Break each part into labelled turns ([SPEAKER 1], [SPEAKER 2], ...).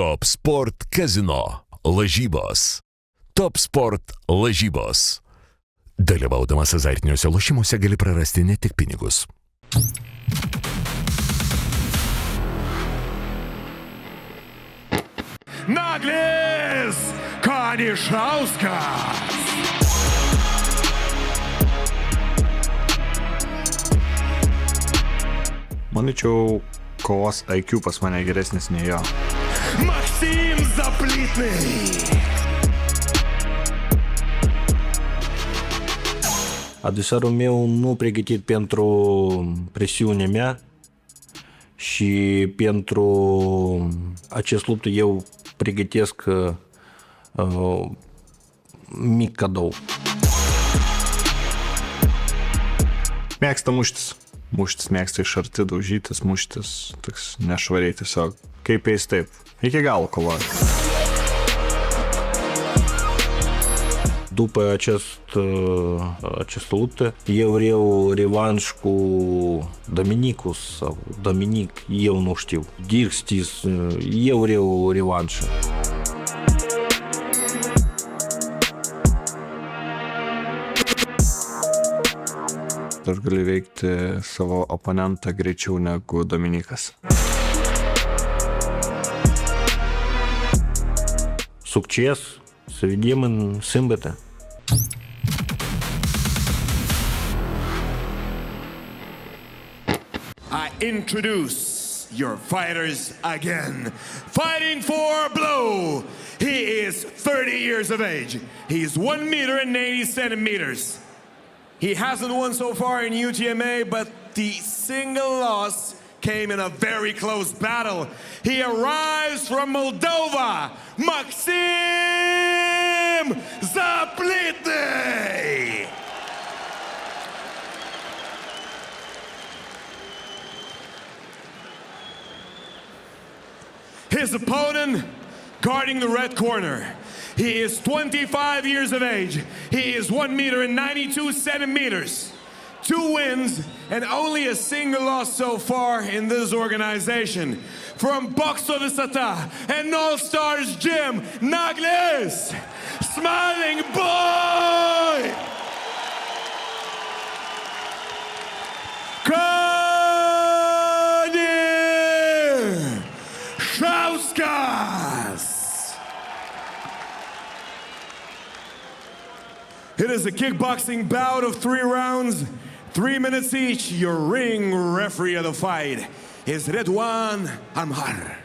[SPEAKER 1] Top Sport Kazino lažybos. Top Sport lažybos. Dalyvaudamas azartiniuose lošimuose gali prarasti ne tik pinigus.
[SPEAKER 2] Naglis Kanišauskas.
[SPEAKER 3] Manyčiau, kovos IQ pas mane geresnis nei jo.
[SPEAKER 2] Maxim Zaplitnii.
[SPEAKER 4] Adversarul meu nu pregătit pentru presiunea mea și pentru acest luptă eu pregătesc mic cadou.
[SPEAKER 3] Mėgsta muštis. Muštis mėgsta iš arti, daužytis, muštis, toks nešvariai tiesiog. Kaip eis taip. Iki galo kovoja.
[SPEAKER 4] După această luptă, eu vreau revanș cu Dominicus sau Dominic, eu nu știu. Dirk Stis, eu vreau revanșă.
[SPEAKER 3] Aš galiu veikti savo oponentą greičiau negu Dominikas.
[SPEAKER 4] Succes! Să vedem în sâmbătă!
[SPEAKER 2] I introduce your fighters again. Fighting for blow. He is 30 years of age. He's 1 meter and 80 centimeters. He hasn't won so far in UTMA, but the single loss came in a very close battle. He arrives from Moldova, Maxim Zaplitnii. His opponent, guarding the red corner. He is 25 years of age. He is 1 meter and 92 centimeters. 2 wins and only a single loss so far in this organization. From Boxo Visata and All Stars Gym, Naglis, Smiling Boy! Kanišauskas! It is a kickboxing bout of 3 rounds, 3 minutes each. Your ring referee of the fight is Redwan Amhar.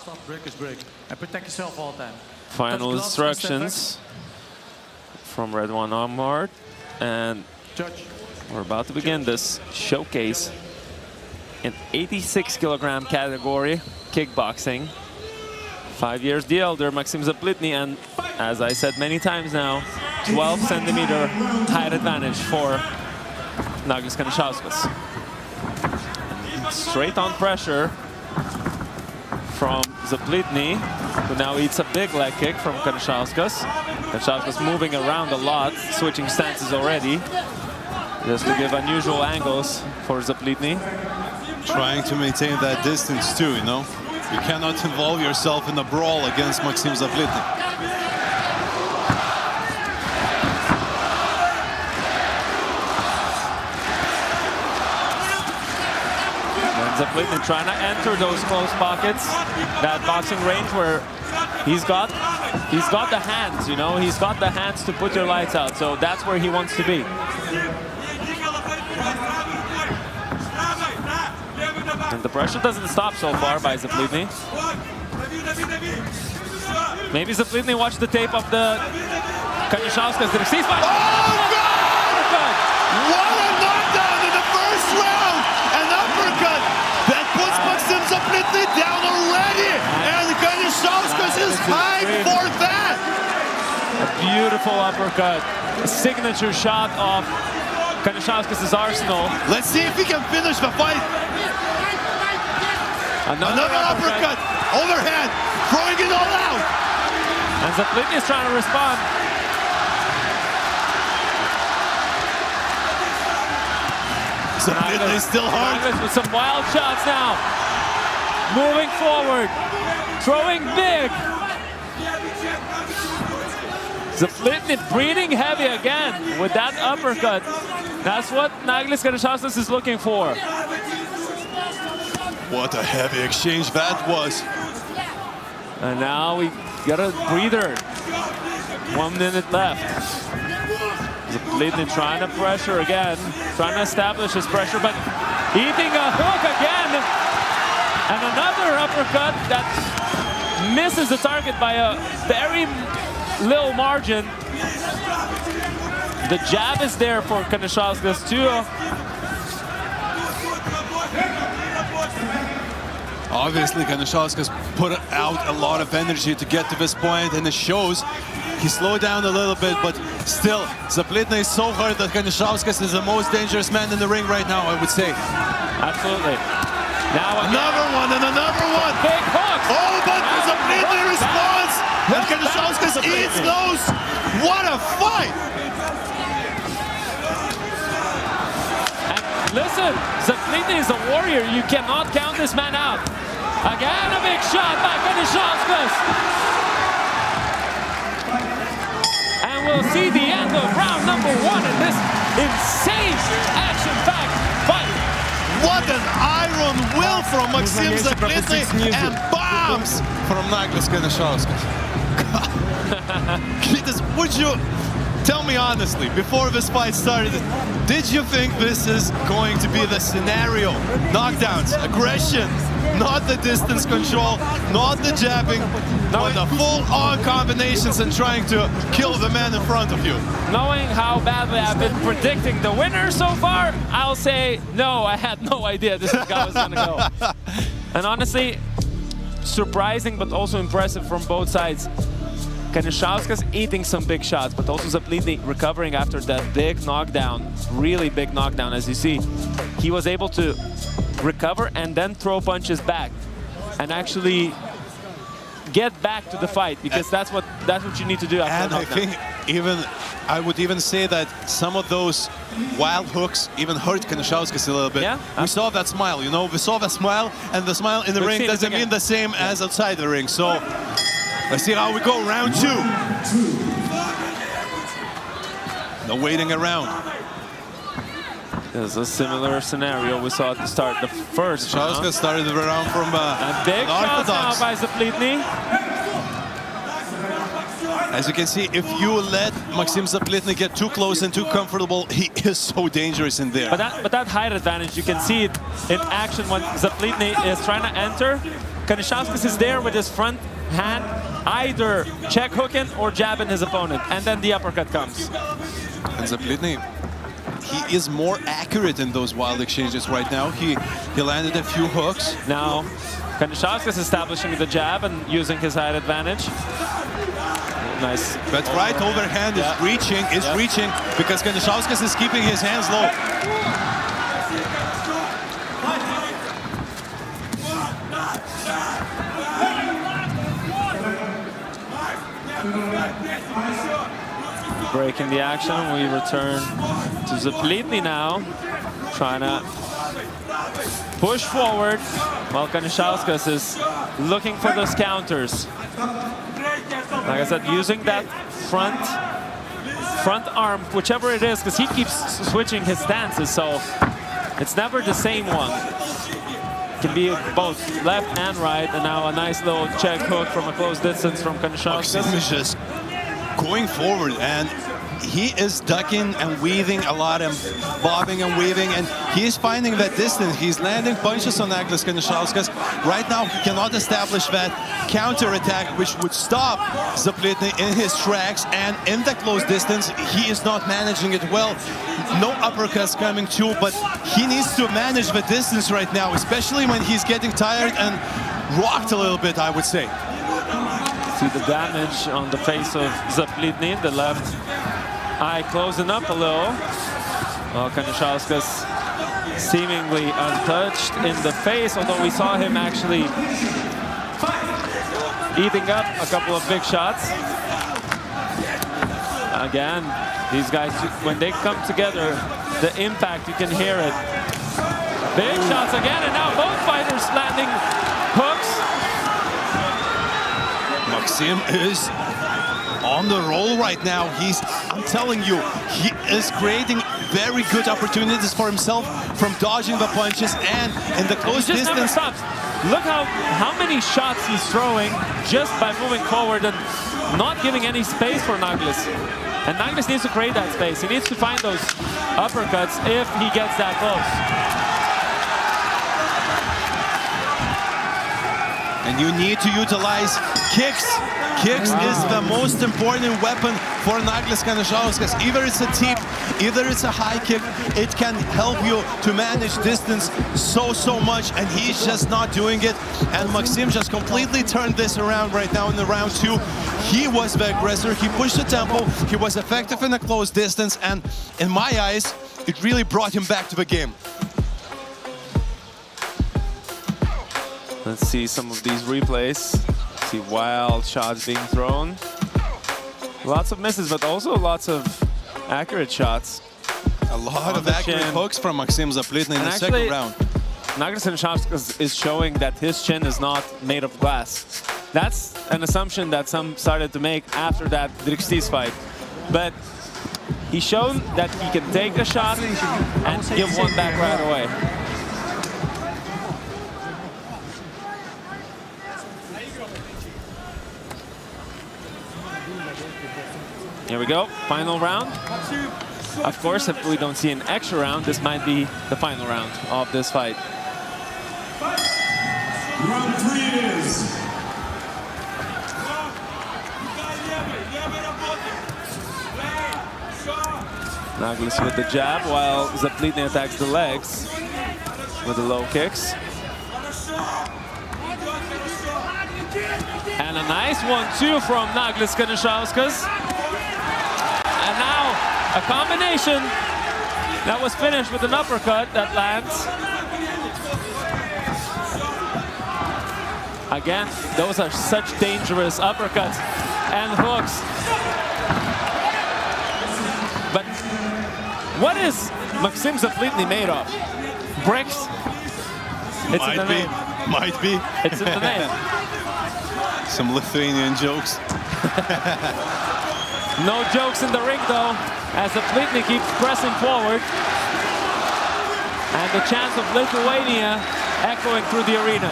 [SPEAKER 5] Stop, break is break. And protect yourself all the time.
[SPEAKER 6] Final instructions from Redwan Amhar. And
[SPEAKER 5] Judge.
[SPEAKER 6] We're about to begin this showcase in 86 kilogram category, kickboxing. 5 years the elder, Maxim Zaplitnii, and as I said many times now, 12 centimeter height advantage for Naglis Kanišauskas. Straight on pressure from Zaplitnii, who now eats a big leg kick from Kanišauskas. Kanišauskas moving around a lot, switching stances already, just to give unusual angles for Zaplitnii.
[SPEAKER 7] Trying to maintain that distance too, you know? You cannot involve yourself in a brawl against Maxim Zaplitnii.
[SPEAKER 6] And Zaplitnii trying to enter those close pockets, that boxing range where he's got the hands, you know? He's got the hands to put your lights out, so that's where he wants to be. And the pressure doesn't stop so far by Zaplitnii. Maybe Zaplitnii watched the tape of the Kanišauskas.
[SPEAKER 7] Oh, God! What a knockdown in the first round! An uppercut that puts Maxim Zaplitnii down already! And Kanišauskas is hyped for that!
[SPEAKER 6] A beautiful uppercut. A signature shot of Kanišauskas' arsenal.
[SPEAKER 7] Let's see if he can finish the fight. Another uppercut, overhand, throwing it all out.
[SPEAKER 6] And Zaplitnii is trying to respond.
[SPEAKER 7] Zaplitnii still hard.
[SPEAKER 6] With some wild shots now. moving forward, throwing big. Zaplitnii breathing heavy again with that uppercut. That's what Naglis Kanišauskas is looking for.
[SPEAKER 7] What a heavy exchange that was.
[SPEAKER 6] And now we got a breather. 1 minute left. Zaplitnii trying to pressure again, trying to establish his pressure, but eating a hook again. And another uppercut that misses the target by a very little margin. The jab is there for Kanišauskas too.
[SPEAKER 7] Obviously, Kanišauskas put out a lot of energy to get to this point, and it shows. He slowed down a little bit, but still, Zaplitnii is so hard that Kanišauskas is the most dangerous man in the ring right now, I would say.
[SPEAKER 6] Absolutely. Now
[SPEAKER 7] another one and another one.
[SPEAKER 6] Big hooks.
[SPEAKER 7] Oh, but Zaplitnii responds, and Kanišauskas eats those. What a fight!
[SPEAKER 6] And listen, Zaplitnii is a warrior. You cannot count this man out. Again, a big shot by Kanišauskas. And we'll see the end of round number 1 in this insane action-packed fight.
[SPEAKER 7] What an iron will from Maxim Zaplitnii and bombs from Naglis Kanišauskas. Would you tell me honestly, before this fight started, did you think this is going to be the scenario? Knockdowns, aggression, not the distance control, not the jabbing, but the full-on combinations and trying to kill the man in front of you.
[SPEAKER 6] Knowing how badly I've been predicting the winner so far, I'll say no, I had no idea this is how it was going to go. And honestly, surprising but also impressive from both sides. Kanišauskas eating some big shots, but also Zaplitnii recovering after that big knockdown, really big knockdown. As you see, he was able to recover and then throw punches back and actually get back to the fight, because that's what you need to do after
[SPEAKER 7] and
[SPEAKER 6] a knockdown.
[SPEAKER 7] I think I would even say that some of those wild hooks even hurt Kanišauskas a little bit.
[SPEAKER 6] Yeah?
[SPEAKER 7] We saw that smile, you know, we saw that smile, and the smile in the ring doesn't mean the same as outside the ring. So let's see how we go. Round 2. No waiting around.
[SPEAKER 6] There's a similar scenario we saw at the start. The first round.
[SPEAKER 7] Kanišauskas started the round from
[SPEAKER 6] a big shot now by Zaplitnii.
[SPEAKER 7] As you can see, if you let Maxim Zaplitnii get too close and too comfortable, he is so dangerous in there.
[SPEAKER 6] But that height advantage, you can see it in action when Zaplitnii is trying to enter. Kanišauskas is there with his front hand, either check hooking or jabbing his opponent, and then the uppercut comes.
[SPEAKER 7] And Zaplitnii, he is more accurate in those wild exchanges right now. He landed a few hooks.
[SPEAKER 6] Now, Kanišauskas establishing the jab and using his height advantage. Nice.
[SPEAKER 7] But right overhand is reaching because Kanišauskas is keeping his hands low.
[SPEAKER 6] Breaking the action, we return to Zaplitnii now, trying to push forward while Kanišauskas is looking for those counters. Like I said, using that front arm, whichever it is, because he keeps switching his stances, so it's never the same one. Can be both left and right, and now a nice little check hook from a close distance from Kanišauskas.
[SPEAKER 7] Maxim is just going forward, and he is ducking and weaving a lot and bobbing and weaving, and he is finding that distance. He's landing punches on Naglis Kanišauskas. Right now, he cannot establish that counter-attack, which would stop Zaplitnii in his tracks, and in the close distance, he is not managing it well. No uppercuts coming too, but he needs to manage the distance right now, especially when he's getting tired and rocked a little bit, I would say.
[SPEAKER 6] See the damage on the face of Zaplitnii, the left eye closing up a little. Well, Kanišauskas seemingly untouched in the face, although we saw him actually eating up a couple of big shots. Again, these guys, when they come together, the impact, you can hear it. Big shots again, and now both fighters landing hooks.
[SPEAKER 7] Maxim is on the roll right now. I'm telling you, he is creating very good opportunities for himself from dodging the punches and in the close
[SPEAKER 6] He just never
[SPEAKER 7] distance.
[SPEAKER 6] stops. Look how many shots he's throwing just by moving forward and not giving any space for Naglis. And Naglis needs to create that space. He needs to find those uppercuts if he gets that close.
[SPEAKER 7] And you need to utilize kicks. Kicks is the most important weapon for Naglis Kanišauskas. Either it's a tip, either it's a high kick. It can help you to manage distance so much, and he's just not doing it. And Maxim just completely turned this around right now in the round 2. He was the aggressor. He pushed the tempo. He was effective in the close distance, and in my eyes, it really brought him back to the game.
[SPEAKER 6] Let's see some of these replays. See wild shots being thrown. Lots of misses, but also lots of accurate shots.
[SPEAKER 7] A lot of accurate hooks from Maxim Zaplitnii in the second round.
[SPEAKER 6] Naglis Kanišauskas is showing that his chin is not made of glass. That's an assumption that some started to make after that Driksty's fight. But he's shown that he can take a shot and give one back right away. Here we go, final round. Of course, if we don't see an extra round, this might be the final round of this fight.
[SPEAKER 2] Round 3 it is.
[SPEAKER 6] Naglis with the jab, while Zaplitnii attacks the legs with the low kicks. And a nice 1-2 from Naglis Kanišauskas. And now a combination that was finished with an uppercut that lands. Again, those are such dangerous uppercuts and hooks. But what is Maxim Zaplitnii made of? Bricks? It's in the name.
[SPEAKER 7] Might be.
[SPEAKER 6] It's in the name.
[SPEAKER 7] Some Lithuanian jokes.
[SPEAKER 6] No jokes in the ring, though, as Zaplitnii keeps pressing forward. And the chants of Lithuania echoing through the arena.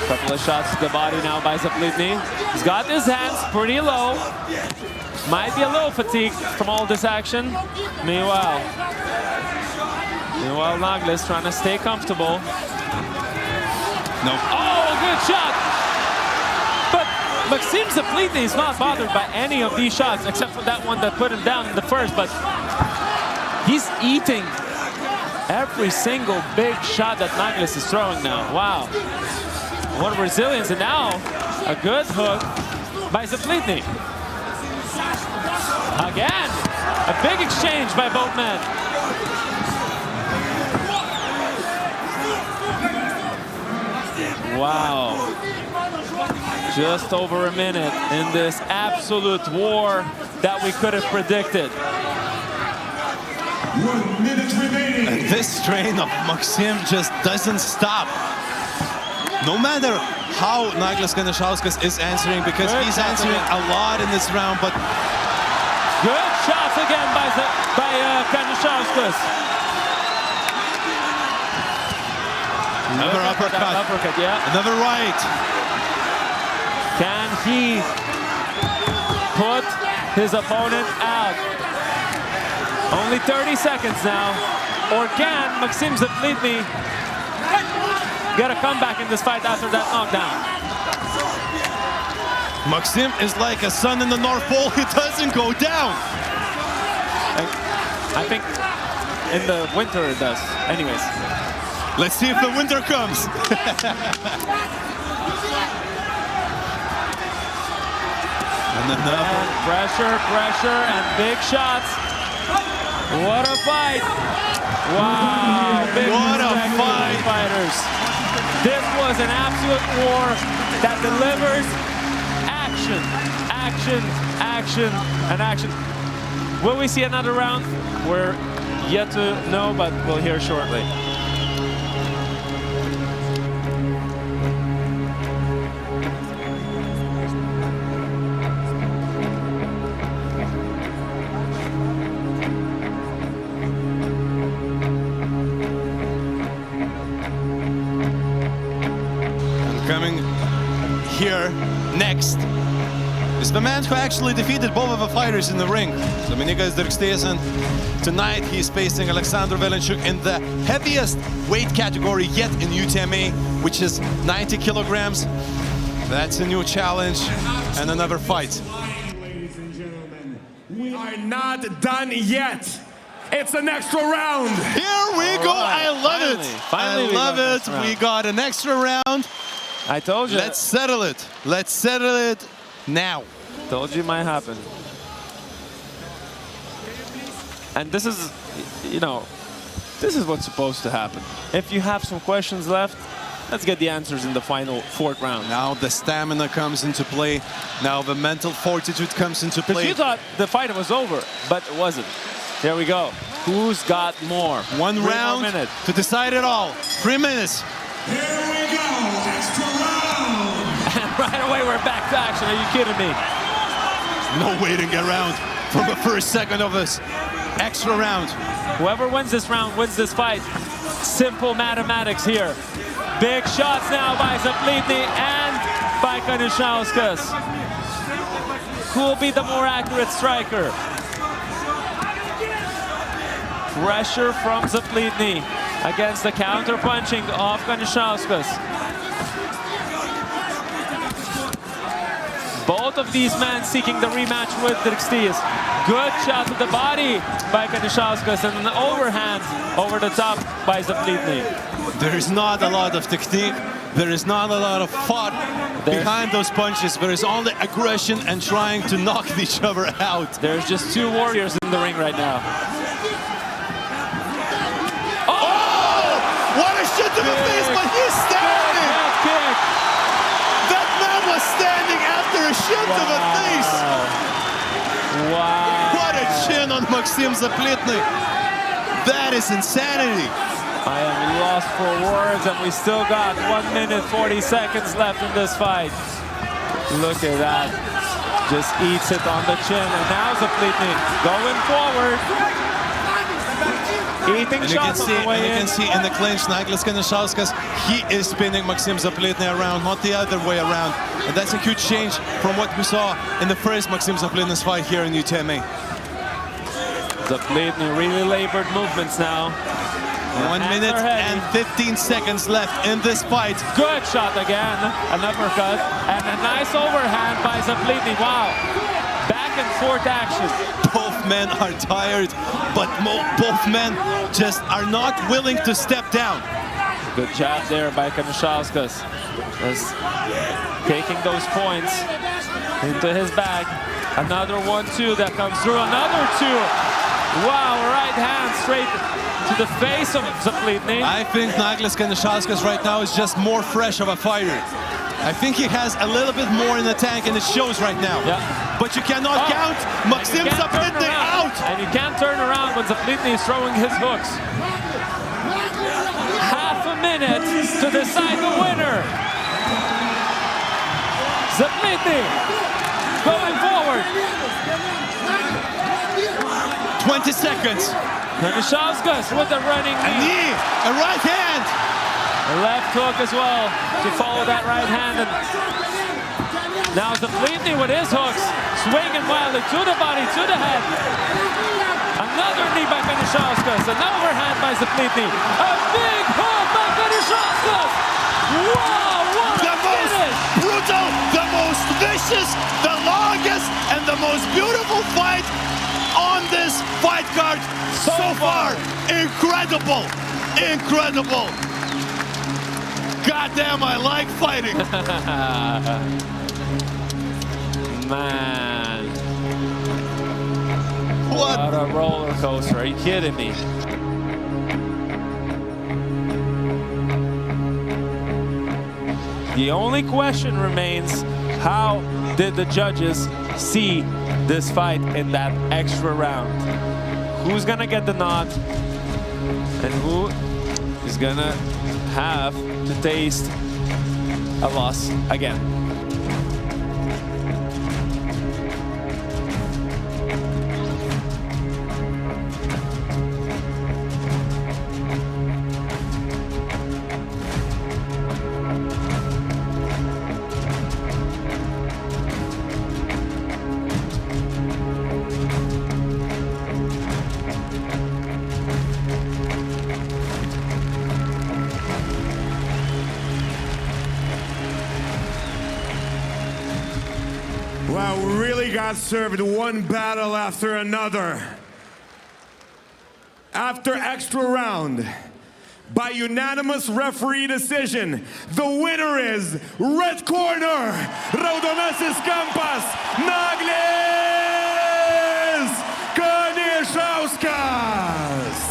[SPEAKER 6] Couple of shots to the body now by Zaplitnii. He's got his hands pretty low. Might be a little fatigued from all this action. Meanwhile, Naglis trying to stay comfortable.
[SPEAKER 7] No.
[SPEAKER 6] Oh, good shot! But Maxim Zaplitnii is not bothered by any of these shots, except for that one that put him down in the first, but he's eating every single big shot that Naglis is throwing now. Wow. What resilience, and now a good hook by Zaplitnii. Again, a big exchange by both men. Wow. Just over a minute in this absolute war that we could have predicted.
[SPEAKER 2] 1 minute remaining.
[SPEAKER 7] And this strain of Maxim just doesn't stop. No matter how Naglis Kanišauskas is answering, because he's answering a lot in this round, but
[SPEAKER 6] good shots again by Kanišauskas.
[SPEAKER 7] another uppercut.
[SPEAKER 6] Uppercut, yeah.
[SPEAKER 7] Another right.
[SPEAKER 6] Can he put his opponent out? Only 30 seconds now. Or can Maxim Zaplitnii get a comeback in this fight after that knockdown?
[SPEAKER 7] Maxim is like a sun in the North Pole. He doesn't go down.
[SPEAKER 6] I think in the winter it does. Anyways.
[SPEAKER 7] Let's see if the winter comes. And another.
[SPEAKER 6] Pressure, and big shots. What a fight. Wow, big
[SPEAKER 7] What a
[SPEAKER 6] respect to
[SPEAKER 7] fight.
[SPEAKER 6] these fighters. This was an absolute war that delivers action, and action. Will we see another round? We're yet to know, but we'll hear shortly.
[SPEAKER 7] next is the man who actually defeated both of the fighters in the ring, Dominykas Dirkštys, and tonight he's facing Alexander Velenchuk in the heaviest weight category yet in UTMA, which is 90 kilograms. That's a new challenge and another fight.
[SPEAKER 2] Ladies and gentlemen, we are not done yet. It's an extra round.
[SPEAKER 7] Here we go.
[SPEAKER 6] Right.
[SPEAKER 7] I love it.
[SPEAKER 6] Finally
[SPEAKER 7] I love it. We got an extra round.
[SPEAKER 6] I told you.
[SPEAKER 7] Let's settle it. Let's settle it now.
[SPEAKER 6] Told you it might happen. And this is, you know, this is what's supposed to happen. If you have some questions left, let's get the answers in the final fourth round.
[SPEAKER 7] Now the stamina comes into play. Now the mental fortitude comes into
[SPEAKER 6] Because
[SPEAKER 7] play.
[SPEAKER 6] you thought the fight was over, but it wasn't. Here we go. Who's got more?
[SPEAKER 7] One
[SPEAKER 6] 3 more
[SPEAKER 7] round
[SPEAKER 6] minutes.
[SPEAKER 7] to decide it all. 3 minutes.
[SPEAKER 2] Here we go. Extra round.
[SPEAKER 6] And right away we're back to action. Are you kidding me?
[SPEAKER 7] No waiting around from the first second of this extra round.
[SPEAKER 6] Whoever wins this round wins this fight. Simple mathematics here. Big shots now by Zaplitnii and by Kanišauskas. Who will be the more accurate striker? Pressure from Zaplitnii against the counter-punching of Kanišauskas. Both of these men seeking the rematch with Dirkštys. Good shot to the body by Kanišauskas and an overhand over the top by Zaplitnii.
[SPEAKER 7] There is not a lot of technique. There is not a lot of thought behind those punches. There is only aggression and trying to knock each other out.
[SPEAKER 6] There's just two warriors in the ring right now.
[SPEAKER 7] What a shit to the face, but he's standing!
[SPEAKER 6] Kick.
[SPEAKER 7] That man was standing after a shit to the face!
[SPEAKER 6] Wow.
[SPEAKER 7] What a chin on Maxim Zaplitnii! That is insanity!
[SPEAKER 6] I am lost for words, and we still got 1 minute 40 seconds left in this fight. Look at that. Just eats it on the chin, and now Zaplitnii going forward. Eating
[SPEAKER 7] And you
[SPEAKER 6] shots on the way in.
[SPEAKER 7] can see in the clinch, Naglis Kanišauskas, he is spinning Maxim Zaplitnii around, not the other way around. And that's a huge change from what we saw in the first Maxim Zaplitnii's fight here in UTMA.
[SPEAKER 6] Zaplitnii really labored movements now.
[SPEAKER 7] 1 minute and 15 seconds left in this fight.
[SPEAKER 6] Good shot again, an uppercut, and a nice overhand by Zaplitnii. Wow, back and forth action.
[SPEAKER 7] Both men are tired, but both men just are not willing to step down.
[SPEAKER 6] Good job there by Kanišauskas. Just taking those points into his bag. Another 1-2 that comes through, another 2. Wow, right hand straight to the face of Zaplitnii.
[SPEAKER 7] I think Naglis Kanišauskas right now is just more fresh of a fighter. I think he has a little bit more in the tank, and it shows right now.
[SPEAKER 6] Yeah.
[SPEAKER 7] But you cannot count Maxim Zaplitnii out.
[SPEAKER 6] And you can't turn around when Zaplitnii is throwing his hooks. Half a minute to decide the winner. Zaplitnii going forward.
[SPEAKER 7] 20 seconds.
[SPEAKER 6] Kanišauskas with a running
[SPEAKER 7] A
[SPEAKER 6] knee.
[SPEAKER 7] knee, a right hand.
[SPEAKER 6] A left hook as well to follow that right hand. And now Zaplitnii with his hooks, swinging wildly to the body, to the head. Another knee by Kanišauskas, an overhand by Zaplitnii. A big hook by Kanišauskas. Wow, what
[SPEAKER 7] The
[SPEAKER 6] a
[SPEAKER 7] most
[SPEAKER 6] finish!
[SPEAKER 7] brutal, the most vicious, the longest, and the most beautiful fight on this fight card so far. Incredible, incredible. God damn, I like fighting.
[SPEAKER 6] Man,
[SPEAKER 7] What?
[SPEAKER 6] what a roller coaster. Are you kidding me? The only question remains, how did the judges see this fight in that extra round? Who's gonna get the nod? And who is gonna have to taste a loss again?
[SPEAKER 2] really got served one battle after another. After extra round, by unanimous referee decision, the winner is red corner, raudonasis kampas, Naglis Kanišauskas.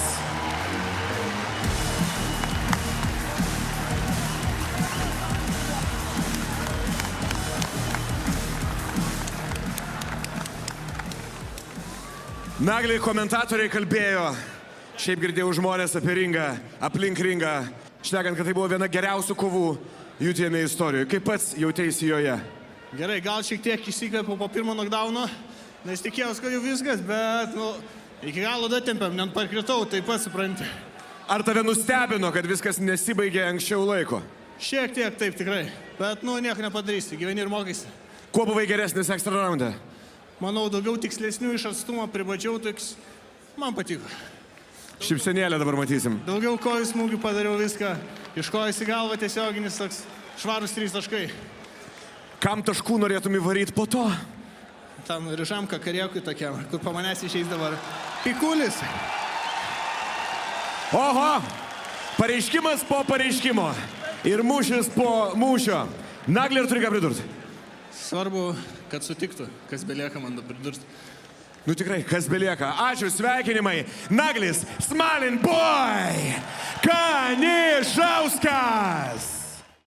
[SPEAKER 2] Nagliai komentatoriai kalbėjo, šiaip girdėjau žmonės apie ringą, aplink ringą, šnekant, kad tai buvo viena geriausių kovų UTMA istorijoje. Kaip pats jautėsi joje?
[SPEAKER 8] Gerai, gal šiek tiek įsikvėpiau po pirmo knockdowno, nes tikėjausi, kad jau viskas, bet iki galo datempėm, net parkritau, taip pat supranti.
[SPEAKER 2] Ar tave nustebino, kad viskas nesibaigė anksčiau laiko?
[SPEAKER 8] Šiek tiek taip tikrai, bet nieko nepadarysi, gyveni ir mokaisi.
[SPEAKER 2] Kuo buvai geresnis ekstra raunde?
[SPEAKER 8] Manau, daugiau tikslesnių iš atstumo pribačiau, toks man patiko.
[SPEAKER 2] Šipsenėlę dabar matysim.
[SPEAKER 8] Daugiau kojų smūgių padariau viską, iš kojus į galvą tiesioginis toks švarus 3 taškai.
[SPEAKER 2] Kam taškų norėtum įvaryti po to?
[SPEAKER 8] Tam ryžam kakariekui tokiam, kur po manęs išeis dabar pikulis.
[SPEAKER 2] Oho, pareiškimas po pareiškimo ir mūšis po mūšio. Nagli, ar turi ką pridurti?
[SPEAKER 8] Svarbu, kad sutiktų, kas belieka man pridurti.
[SPEAKER 2] Nu tikrai, kas belieka. Ačiū, sveikinimai. Naglis, Smalin Boy Kanišauskas.